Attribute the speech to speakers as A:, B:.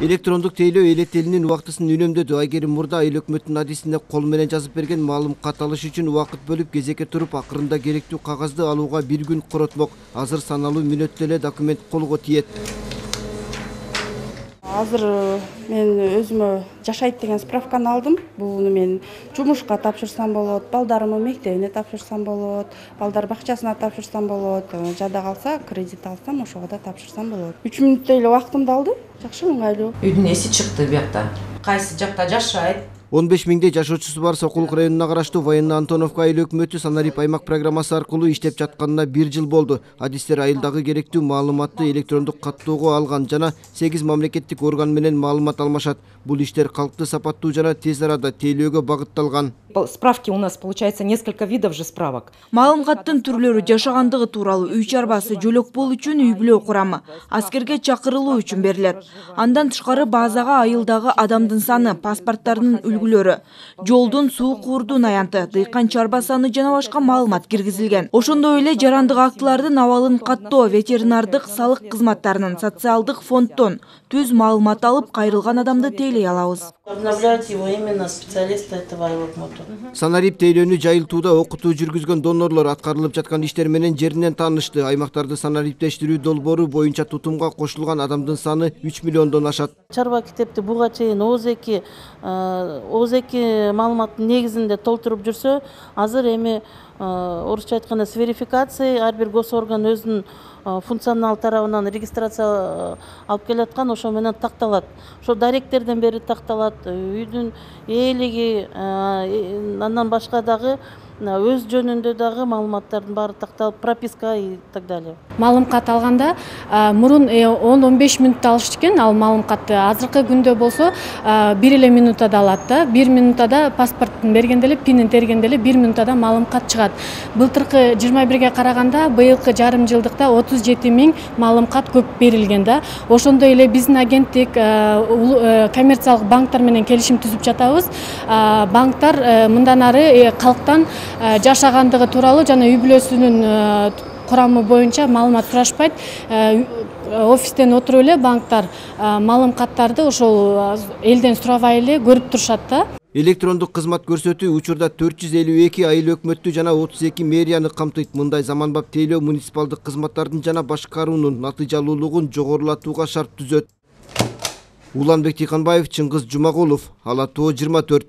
A: Электрондук тейлөө элет элинин убактысын үнөмдөдү. Айгерим Мурда айыл өкмөттүн адисине кол менен жазып берген маалым кат алыш үчүн убакыт бөлүп кезекке туруп, акырында керектүү кагазды алууга 1 күн коротмок. Азыр саналуу мүнөттө эле документ колго тиет.
B: Азыр мен өзүмө жашайт деген справканы алдым. Буну мен жумушка тапшырсам болот, балдарымы мектебине тапшырсам болот, балдар бакчасына тапшырсам болот, жада калса кредит алсам ошого да тапшырсам болот. 3 мүнөттөй эле убактымды алды. Жакшы, ыңгайлуу.
C: Үйдүн эси чыкты буякта. Кайсы жакта жашайт?
A: 15 миңдей жашоочусу бар Сокулук районуна караштуу Военно Антоновка айыл өкмөтү Санарип аймак программасы аркылуу иштеп жатканына 1 жыл болду. Адистер айылдагы керектүү маалыматты электрондук каттоого алган жана 8 мамлекеттик орган менен маалымат алмашат. Бул иштер калкты сапаттуу жана тез арада тейлөөгө багытталган.
D: Справки у нас получается несколько видов же справок.
E: Маалыматтын түрлөрү жашагандыгы тууралуу үй чарбасы, жөлөк болуу үчүн үй бүлө курамы, аскерге чакырылуу үчүн берилет. Андан тышкары базага айылдагы адамдын саны, паспорттардын үлгүлөрү, жолдун, суу куурдун аянты, дыйкан чарба саны жана башка маалымат киргизилген. Ошондой эле жарандык актылардын абалын каттоо, ветеринардык, салык кызматтарынын, социалдык фонддон түз маалымат алып, кайрылган адамды тейлей алабыз.
F: Обновлять его именно специалисты этого айыл-өкмөтү.
A: Санарип тейлөөнү жайылтууда окутуу жүргүзгөн донорлор аткарылып жаткан иштер менен жеринен таанышты. Аймактарды санариптештирүү долбоору боюнча тутумга кошулган адамдын саны 3 миллиондон ашат.
F: Чарба китепти буга чейин ооз-2 маалыматтын негизинде толтуруп жүрсө, азыр эми орусча айтканда с верификацией ар бир госорган өзүнүн функционал тарабынан регистрация алып келаткан, ошо менен такталат. Ошо даректерден бери такталат, үйдүн ээлиги, андан башка дагы өз жөнүндө дагы маалыматтардын баары такталып, прописка и так далее.
G: Маалым кат алганда мурун 10-15 мүнөттө алышты экен, ал маалым катты. Азыркы күндө болсо 1 эле минутада алат да. 1 минутада паспорттун бергенде эле, пинин тергенде эле 1 минутада маалым кат чыгат. Былтыркы 21-ге караганда быйылкы жарым жылдыкта 37 000 маалым кат көп берилген да. Ошондой эле биздин агенттик коммерциялык банктар менен келишим түзүп жатабыз. Банктар мындан ары калктан жашагандыгы тууралуу жана үй бүлөсүнүн курамы боюнча маалымат сурашпайт. Офистен отуруп эле банктар маалым каттарды ошол элден сурабай эле көрүп турушат да.
A: Электрондук кызмат көрсөтүү учурда 452 айыл өкмөттү жана 32 мэрияны камтыйт. Мындай заманбап тейлөө муниципалдык кызматтардын жана башкаруунун натыйжалуулугун жогорулатууга шарт түзөт. Уланбек Тыйканбаев, Чыңгыз Жумагулов, Ала Тоо 24.